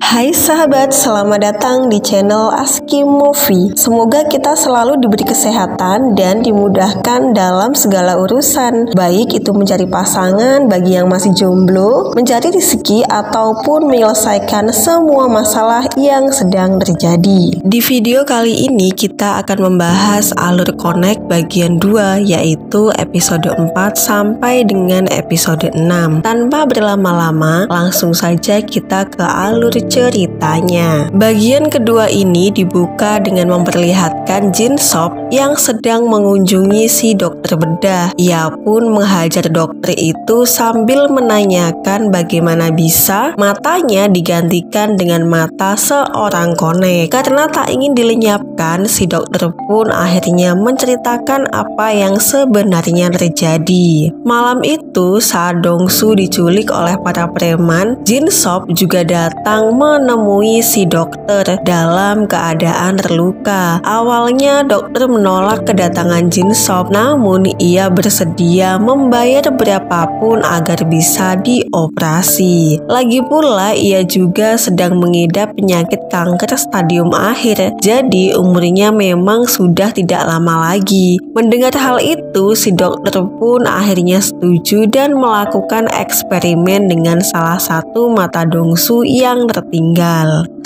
Hai sahabat, selamat datang di channel Aski Movie. Semoga kita selalu diberi kesehatan dan dimudahkan dalam segala urusan, baik itu mencari pasangan bagi yang masih jomblo, mencari rezeki ataupun menyelesaikan semua masalah yang sedang terjadi. Di video kali ini kita akan membahas alur connect bagian 2, yaitu episode 4 sampai dengan episode 6. Tanpa berlama-lama, langsung saja kita ke alur ceritanya. Bagian kedua ini dibuka dengan memperlihatkan Jin Sop yang sedang mengunjungi si dokter bedah. Ia pun menghajar dokter itu sambil menanyakan bagaimana bisa matanya digantikan dengan mata seorang konek. Karena tak ingin dilenyapkan, si dokter pun akhirnya menceritakan apa yang sebenarnya terjadi. Malam itu saat Dongsu diculik oleh para preman, Jin Sop juga datang menemui si dokter dalam keadaan terluka. Awalnya dokter menolak kedatangan Jin Sop, namun ia bersedia membayar berapapun agar bisa dioperasi. Lagi pula ia juga sedang mengidap penyakit kanker stadium akhir, jadi umurnya memang sudah tidak lama lagi. Mendengar hal itu, si dokter pun akhirnya setuju dan melakukan eksperimen dengan salah satu mata Dongsu yang tertinggal.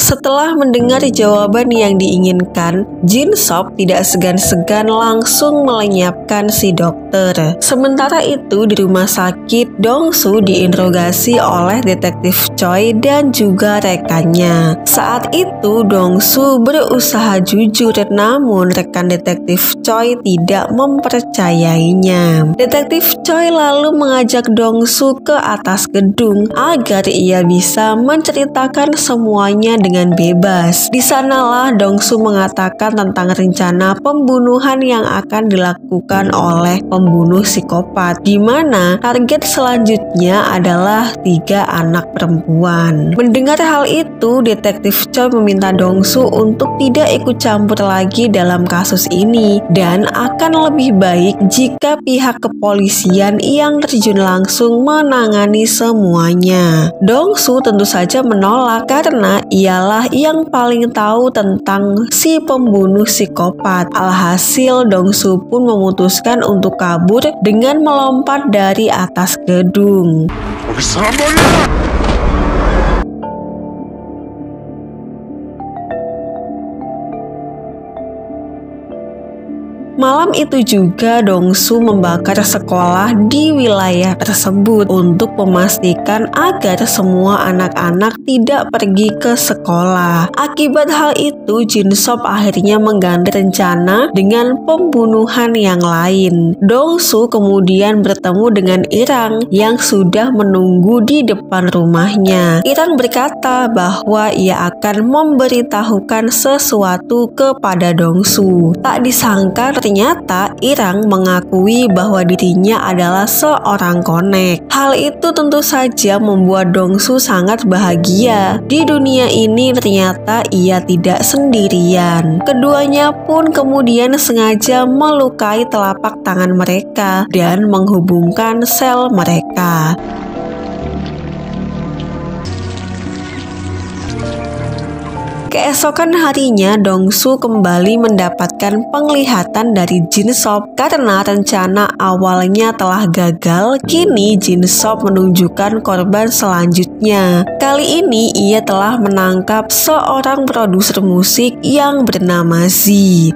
Setelah mendengar jawaban yang diinginkan, Jin Sop tidak segan-segan langsung melenyapkan si dokter. Sementara itu di rumah sakit, Dongsu diinterogasi oleh detektif Choi dan juga rekannya. Saat itu Dongsu berusaha jujur, namun rekan detektif Choi tidak mempercayainya. Detektif Choi lalu mengajak Dongsu ke atas gedung agar ia bisa menceritakan semuanya dengan bebas. Di sanalah Dongsu mengatakan tentang rencana pembunuhan yang akan dilakukan oleh pembunuh psikopat, di mana target selanjutnya adalah 3 anak perempuan. Mendengar hal itu, detektif Choi meminta Dongsu untuk tidak ikut campur lagi dalam kasus ini dan akan lebih baik jika pihak kepolisian yang terjun langsung menangani semuanya. Dongsu tentu saja menolak karena ialah yang paling tahu tentang si pembunuh psikopat. Alhasil Dongsu pun memutuskan untuk kabur dengan melompat dari atas gedung. Malam itu juga Dongsu membakar sekolah di wilayah tersebut untuk memastikan agar semua anak-anak tidak pergi ke sekolah. Akibat hal itu, Jin Sop akhirnya mengganti rencana dengan pembunuhan yang lain. Dongsu kemudian bertemu dengan Irang yang sudah menunggu di depan rumahnya. Irang berkata bahwa ia akan memberitahukan sesuatu kepada Dongsu. Tak disangka ternyata Irang mengakui bahwa dirinya adalah seorang konek. Hal itu tentu saja membuat Dongsu sangat bahagia. Di dunia ini ternyata ia tidak sendirian. Keduanya pun kemudian sengaja melukai telapak tangan mereka dan menghubungkan sel mereka. Keesokan harinya, Dongsu kembali mendapatkan penglihatan dari Jin Sop karena rencana awalnya telah gagal. Kini Jin Sop menunjukkan korban selanjutnya. Kali ini ia telah menangkap seorang produser musik yang bernama Z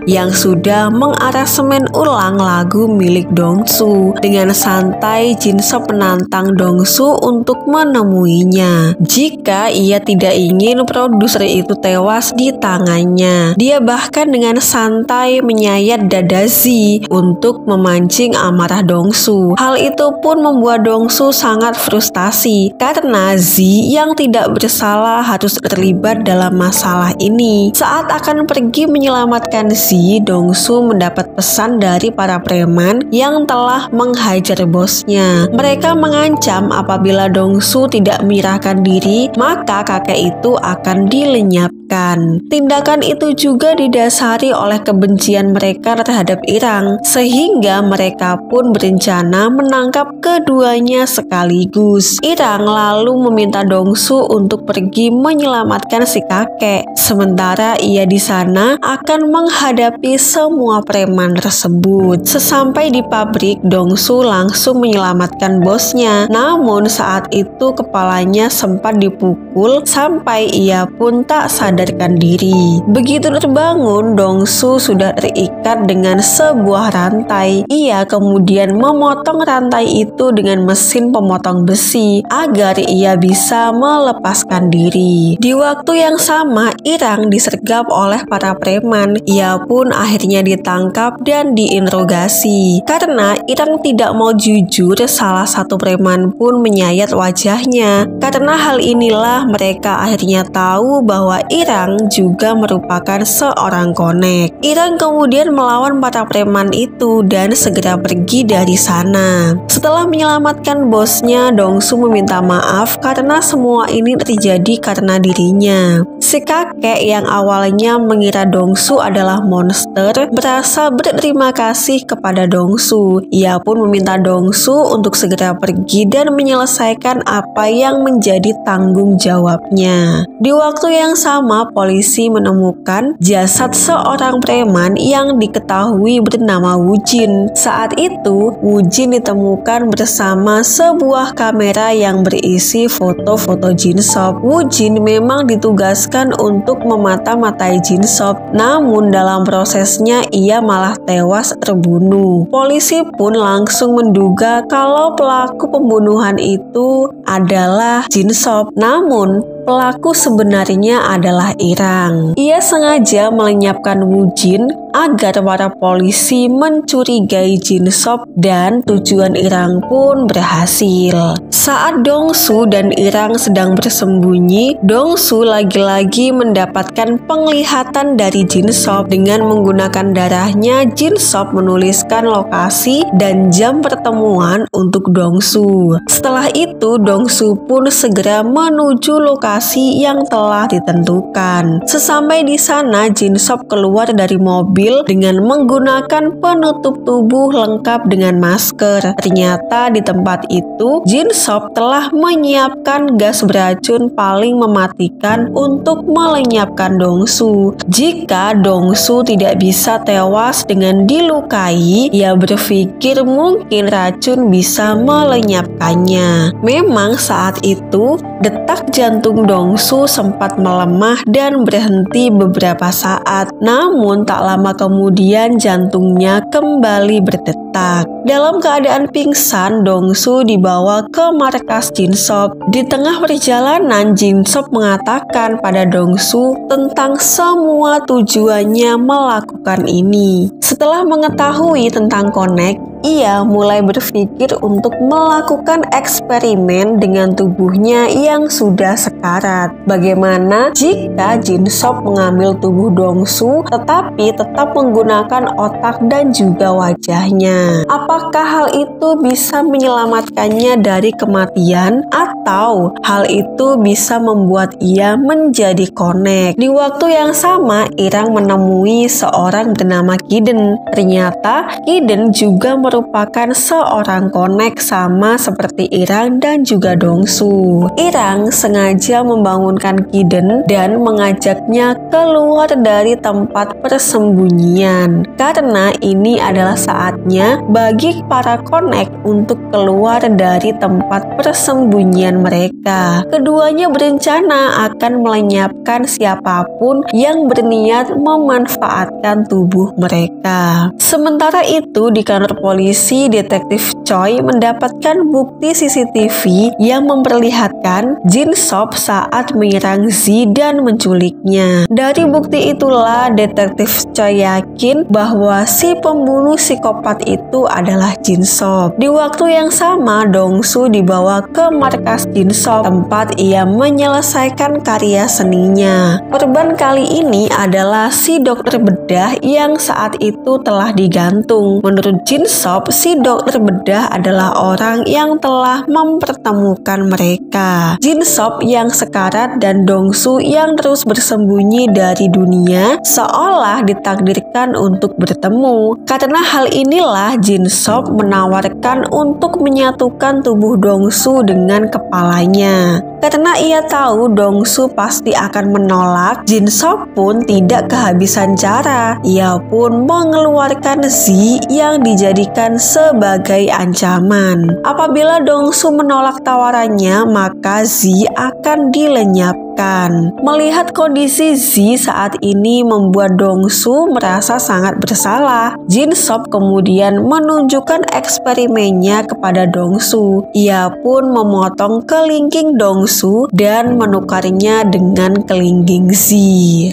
yang sudah mengaransemen ulang lagu milik Dongsu. Dengan santai, Jin Sop menantang Dongsu untuk menemuinya. Jika ia tidak ingin produser itu tewas di tangannya, dia bahkan dengan santai menyayat dada Z untuk memancing amarah Dongsu. Hal itu pun membuat Dongsu sangat frustasi karena Z yang tidak bersalah harus terlibat dalam masalah ini. Saat akan pergi menyelamatkan Z, Dongsu mendapat pesan dari para preman yang telah menghajar bosnya. Mereka mengancam apabila Dongsu tidak menyerahkan diri, maka kakek itu akan dilenyapkan. dilakukan. Tindakan itu juga didasari oleh kebencian mereka terhadap Irang, sehingga mereka pun berencana menangkap keduanya sekaligus. Irang lalu meminta Dongsu untuk pergi menyelamatkan si kakek, sementara ia di sana akan menghadapi semua preman tersebut. Sesampai di pabrik, Dongsu langsung menyelamatkan bosnya. Namun saat itu kepalanya sempat dipukul sampai ia pun tak sadarkan diri. Begitu terbangun, Dongsu sudah terikat dengan sebuah rantai. Ia kemudian memotong rantai itu dengan mesin pemotong besi agar ia bisa melepaskan diri. Di waktu yang sama, Irang disergap oleh para preman. Ia pun akhirnya ditangkap dan diinterogasi. Karena Irang tidak mau jujur, salah satu preman pun menyayat wajahnya. Karena hal inilah mereka akhirnya tahu bahwa Irang juga merupakan seorang konek. Irang kemudian melawan para preman itu dan segera pergi dari sana. Setelah menyelamatkan bosnya, Dongsu meminta maaf karena semua ini terjadi karena dirinya. Si kakek yang awalnya mengira Dongsu adalah monster berasa berterima kasih kepada Dongsu. Ia pun meminta Dongsu untuk segera pergi dan menyelesaikan apa yang menjadi tanggung jawabnya. Di waktu yang sama, polisi menemukan jasad seorang preman yang diketahui bernama Wujin. Saat itu, Wujin ditemukan bersama sebuah kamera yang berisi foto-foto Jin-sop. Wujin memang ditugaskan untuk memata-matai Jin-sop, namun dalam prosesnya ia malah tewas terbunuh. Polisi pun langsung menduga kalau pelaku pembunuhan itu adalah Jin-sop, namun pelaku sebenarnya adalah Irang. Ia sengaja melenyapkan Wujin agar para polisi mencurigai Jin-sop dan tujuan Irang pun berhasil. Saat Dongsu dan Irang sedang bersembunyi, Dongsu lagi-lagi mendapatkan penglihatan dari Jin-sop. Dengan menggunakan darahnya, Jin-sop menuliskan lokasi dan jam pertemuan untuk Dongsu. Setelah itu, Dongsu pun segera menuju lokasi yang telah ditentukan. Sesampai di sana, Jin-sop keluar dari mobil dengan menggunakan penutup tubuh lengkap dengan masker. Ternyata di tempat itu, Jin-sop telah menyiapkan gas beracun paling mematikan untuk melenyapkan Dongsu. Jika Dongsu tidak bisa tewas dengan dilukai, ia berpikir mungkin racun bisa melenyapkannya. Memang saat itu, detak jantung Dongsu sempat melemah dan berhenti beberapa saat. Namun tak lama kemudian jantungnya kembali berdetak. Dalam keadaan pingsan, Dongsu dibawa ke markas Jin-sop. Di tengah perjalanan, Jin-sop mengatakan pada Dongsu tentang semua tujuannya melakukan ini. Setelah mengetahui tentang konek, ia mulai berpikir untuk melakukan eksperimen dengan tubuhnya yang sudah sekarat. Bagaimana jika Jin-sop mengambil tubuh Dongsu tetapi tetap menggunakan otak dan juga wajahnya? Apakah hal itu bisa menyelamatkannya dari kematian atau hal itu bisa membuat ia menjadi konek? Di waktu yang sama, Irang menemui seorang bernama Kiden. Ternyata Kiden juga merupakan seorang konek sama seperti Irang dan juga Dongsu. Irang sengaja membangunkan Kiden dan mengajaknya keluar dari tempat persembunyian karena ini adalah saatnya bagi para konek untuk keluar dari tempat persembunyian mereka. Keduanya berencana akan melenyapkan siapapun yang berniat memanfaatkan tubuh mereka. Sementara itu di kantor polisi, Detektif Choi mendapatkan bukti CCTV yang memperlihatkan Jin-sop saat menyerang Zi dan menculiknya. Dari bukti itulah Detektif Choi yakin bahwa si pembunuh psikopat itu adalah Jin-sop. Di waktu yang sama, Dongsu dibawa ke markas Jin-sop, tempat ia menyelesaikan karya seninya. Korban kali ini adalah si dokter bedah yang saat itu telah digantung. Menurut Jin-sop, Sop, si dokter bedah, adalah orang yang telah mempertemukan mereka. Jin Sop yang sekarat dan Dong Su yang terus bersembunyi dari dunia seolah ditakdirkan untuk bertemu. Karena hal inilah Jin Sop menawarkan untuk menyatukan tubuh Dong Su dengan kepalanya. Karena ia tahu Dong Su pasti akan menolak, Jin Sop pun tidak kehabisan cara. Ia pun mengeluarkan Zi yang dijadikan sebagai ancaman. Apabila Dong Su menolak tawarannya, maka Zi akan dilenyapkan. Melihat kondisi Zi saat ini membuat Dong Su merasa sangat bersalah. Jin Sop kemudian menunjukkan eksperimennya kepada Dong Su. Ia pun memotong kelingking Dong Su dan menukarnya dengan kelingking Zi.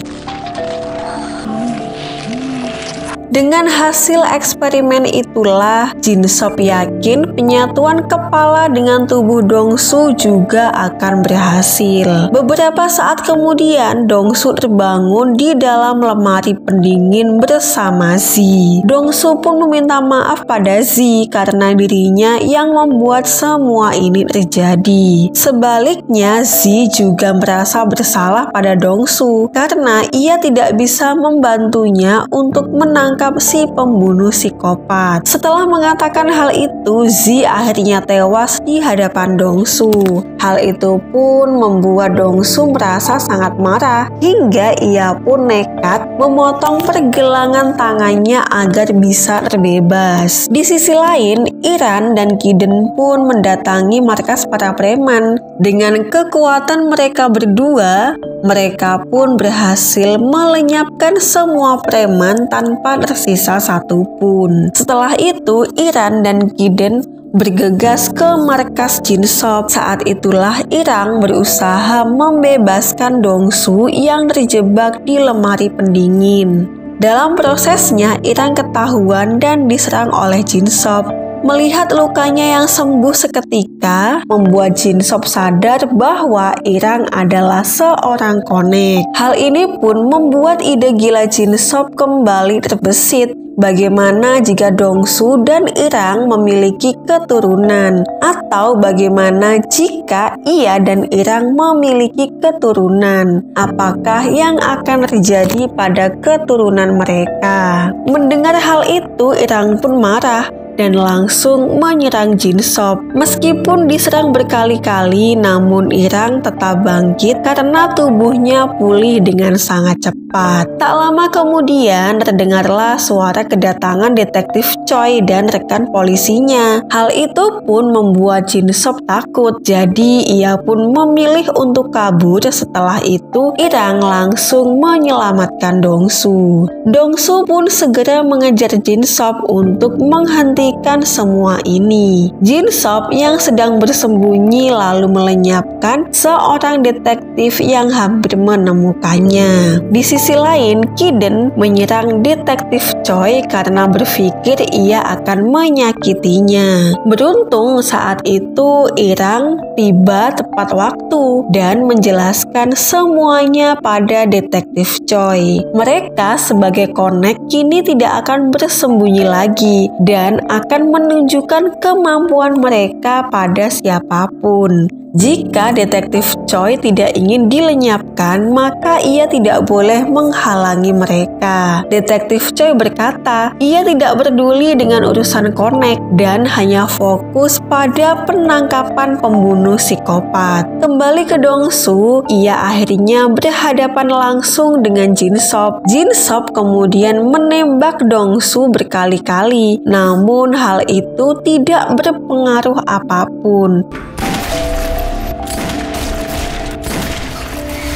Dengan hasil eksperimen itulah Jin Sop yakin penyatuan kepala dengan tubuh Dong Su juga akan berhasil. Beberapa saat kemudian Dong Su terbangun di dalam lemari pendingin bersama Zi. Dong Su pun meminta maaf pada Zi karena dirinya yang membuat semua ini terjadi. Sebaliknya Zi juga merasa bersalah pada Dong Su karena ia tidak bisa membantunya untuk menangkap si pembunuh psikopat. Setelah mengatakan hal itu, Zi akhirnya tewas di hadapan Dong Su. Hal itu pun membuat Dong Su merasa sangat marah hingga ia pun nekat memotong pergelangan tangannya agar bisa terbebas. Di sisi lain, Iran dan Kiden pun mendatangi markas para preman. Dengan kekuatan mereka berdua, mereka pun berhasil melenyapkan semua preman tanpa tersisa satupun. Setelah itu, Iran dan Kiden bergegas ke markas Jin Sop. Saat itulah Irang berusaha membebaskan Dong Su yang terjebak di lemari pendingin. Dalam prosesnya, Irang ketahuan dan diserang oleh Jin Sop. Melihat lukanya yang sembuh seketika, membuat Jin Sop sadar bahwa Irang adalah seorang konek. Hal ini pun membuat ide gila Jin Sop kembali terbesit. Bagaimana jika Dong Su dan Irang memiliki keturunan? Atau bagaimana jika ia dan Irang memiliki keturunan? Apakah yang akan terjadi pada keturunan mereka? Mendengar hal itu, Irang pun marah dan langsung menyerang Jin Sop. Meskipun diserang berkali-kali, namun Irang tetap bangkit karena tubuhnya pulih dengan sangat cepat. Tak lama kemudian terdengarlah suara kedatangan detektif Choi dan rekan polisinya. Hal itu pun membuat Jin Sop takut, jadi ia pun memilih untuk kabur. Setelah itu, Irang langsung menyelamatkan Dong Su. Dong Su pun segera mengejar Jin Sop untuk menghentikan semua ini. Jin Sop yang sedang bersembunyi lalu melenyapkan seorang detektif yang hampir menemukannya. Di sisi lain, Kiden menyerang detektif Choi karena berpikir ia akan menyakitinya. Beruntung saat itu Irang tiba tepat waktu dan menjelaskan semuanya pada detektif Choi. Mereka sebagai konek kini tidak akan bersembunyi lagi dan akan menunjukkan kemampuan mereka pada siapapun. Jika detektif Choi tidak ingin dilenyapkan, maka ia tidak boleh menghalangi mereka. Detektif Choi berkata, ia tidak peduli dengan urusan konek dan hanya fokus pada penangkapan pembunuh psikopat. Kembali ke Dong Su, ia akhirnya berhadapan langsung dengan Jin Sop. Jin Sop kemudian menembak Dong Su berkali-kali, namun hal itu tidak berpengaruh apapun.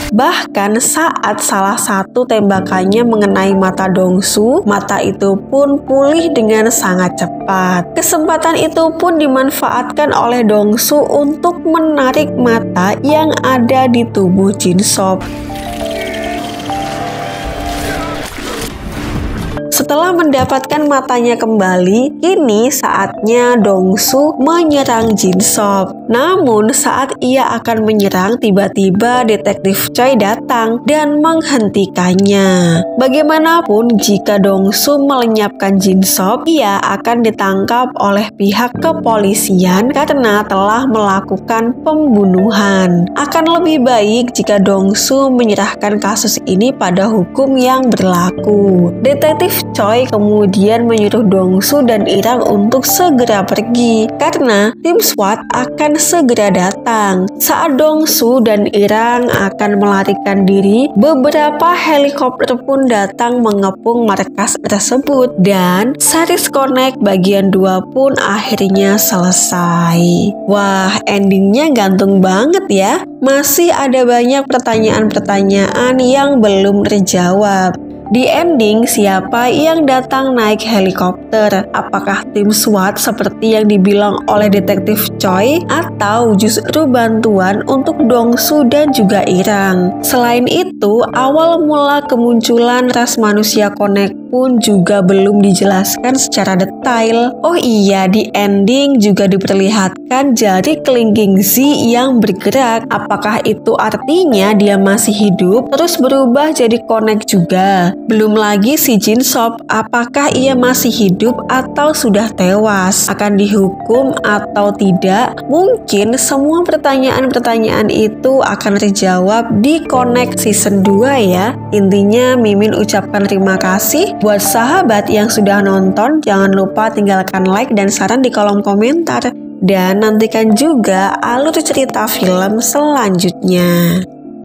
Bahkan saat salah satu tembakannya mengenai mata Dong Su, mata itu pun pulih dengan sangat cepat. Kesempatan itu pun dimanfaatkan oleh Dong Su untuk menarik mata yang ada di tubuh Jin Sop. Setelah mendapatkan matanya kembali, kini saatnya Dong-soo menyerang Jin-sop. Namun saat ia akan menyerang, tiba-tiba detektif Choi datang dan menghentikannya. Bagaimanapun jika Dong-soo melenyapkan Jin-sop, ia akan ditangkap oleh pihak kepolisian karena telah melakukan pembunuhan. Akan lebih baik jika Dong-soo menyerahkan kasus ini pada hukum yang berlaku. Detektif Choi kemudian menyuruh Dong-soo dan Irang untuk segera pergi karena tim SWAT akan segera datang. Saat Dong-soo dan Irang akan melarikan diri, beberapa helikopter pun datang mengepung markas tersebut dan series Connect bagian 2 pun akhirnya selesai. Wah, endingnya gantung banget ya. Masih ada banyak pertanyaan-pertanyaan yang belum terjawab. Di ending, siapa yang datang naik helikopter? Apakah tim SWAT seperti yang dibilang oleh detektif Choi atau justru bantuan untuk Dong-soo dan juga Irang? Selain itu, awal mula kemunculan ras manusia Connect pun juga belum dijelaskan secara detail. Oh iya, di ending juga diperlihatkan jari kelingking Z yang bergerak. Apakah itu artinya dia masih hidup terus berubah jadi Connect juga? Belum lagi si Jin-sop, apakah ia masih hidup atau sudah tewas? Akan dihukum atau tidak? Mungkin semua pertanyaan-pertanyaan itu akan terjawab di Connect Season 2 ya. Intinya Mimin ucapkan terima kasih buat sahabat yang sudah nonton. Jangan lupa tinggalkan like dan saran di kolom komentar. Dan nantikan juga alur cerita film selanjutnya.